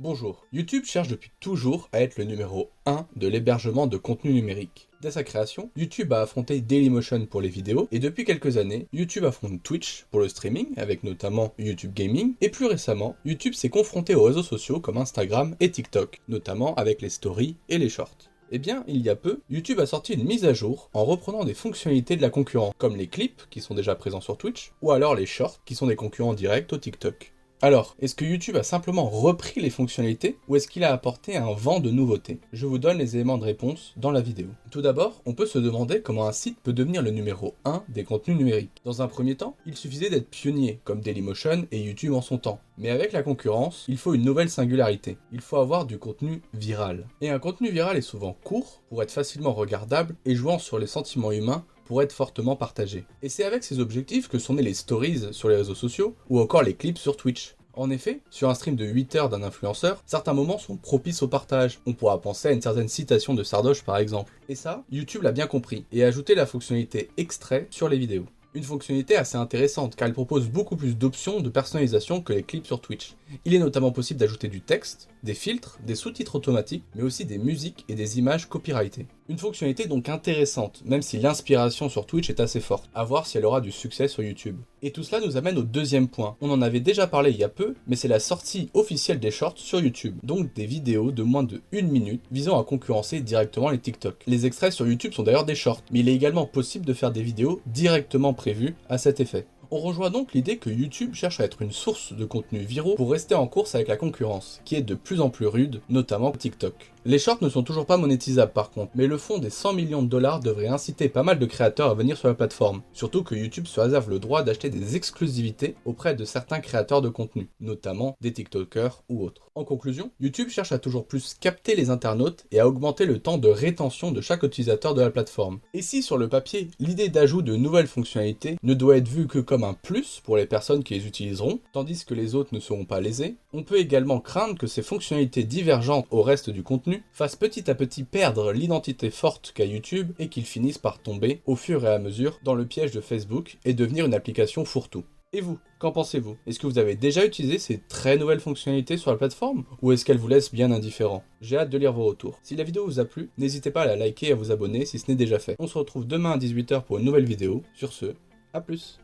Bonjour, YouTube cherche depuis toujours à être le numéro 1 de l'hébergement de contenu numérique. Dès sa création, YouTube a affronté Dailymotion pour les vidéos, et depuis quelques années, YouTube affronte Twitch pour le streaming, avec notamment YouTube Gaming, et plus récemment, YouTube s'est confronté aux réseaux sociaux comme Instagram et TikTok, notamment avec les stories et les shorts. Eh bien, il y a peu, YouTube a sorti une mise à jour en reprenant des fonctionnalités de la concurrence, comme les clips qui sont déjà présents sur Twitch, ou alors les shorts qui sont des concurrents directs au TikTok. Alors, est-ce que YouTube a simplement repris les fonctionnalités ou est-ce qu'il a apporté un vent de nouveautés? Je vous donne les éléments de réponse dans la vidéo. Tout d'abord, on peut se demander comment un site peut devenir le numéro 1 des contenus numériques. Dans un premier temps, il suffisait d'être pionnier, comme Dailymotion et YouTube en son temps. Mais avec la concurrence, il faut une nouvelle singularité. Il faut avoir du contenu viral. Et un contenu viral est souvent court, pour être facilement regardable et jouant sur les sentiments humains pour être fortement partagé. Et c'est avec ces objectifs que sont nés les stories sur les réseaux sociaux ou encore les clips sur Twitch. En effet, sur un stream de 8 heures d'un influenceur, certains moments sont propices au partage. On pourra penser à une certaine citation de Sardoche par exemple. Et ça, YouTube l'a bien compris et a ajouté la fonctionnalité extrait sur les vidéos. Une fonctionnalité assez intéressante car elle propose beaucoup plus d'options de personnalisation que les clips sur Twitch. Il est notamment possible d'ajouter du texte, des filtres, des sous-titres automatiques, mais aussi des musiques et des images copyrightées. Une fonctionnalité donc intéressante, même si l'inspiration sur Twitch est assez forte. À voir si elle aura du succès sur YouTube. Et tout cela nous amène au deuxième point. On en avait déjà parlé il y a peu, mais c'est la sortie officielle des shorts sur YouTube. Donc des vidéos de moins de 1 minute visant à concurrencer directement les TikTok. Les extraits sur YouTube sont d'ailleurs des shorts, mais il est également possible de faire des vidéos directement prévues à cet effet. On rejoint donc l'idée que YouTube cherche à être une source de contenus viraux pour rester en course avec la concurrence, qui est de plus en plus rude, notamment TikTok. Les shorts ne sont toujours pas monétisables par contre, mais le fonds des 100 millions de dollars devrait inciter pas mal de créateurs à venir sur la plateforme. Surtout que YouTube se réserve le droit d'acheter des exclusivités auprès de certains créateurs de contenu, notamment des TikTokers ou autres. En conclusion, YouTube cherche à toujours plus capter les internautes et à augmenter le temps de rétention de chaque utilisateur de la plateforme. Et si sur le papier, l'idée d'ajout de nouvelles fonctionnalités ne doit être vue que comme un plus pour les personnes qui les utiliseront, tandis que les autres ne seront pas lésés, on peut également craindre que ces fonctionnalités divergentes au reste du contenu fassent petit à petit perdre l'identité forte qu'a YouTube et qu'ils finissent par tomber, au fur et à mesure, dans le piège de Facebook et devenir une application fourre-tout. Et vous, qu'en pensez-vous? Est-ce que vous avez déjà utilisé ces très nouvelles fonctionnalités sur la plateforme ou est-ce qu'elles vous laissent bien indifférents? J'ai hâte de lire vos retours. Si la vidéo vous a plu, n'hésitez pas à la liker et à vous abonner si ce n'est déjà fait. On se retrouve demain à 18 h pour une nouvelle vidéo. Sur ce, à plus!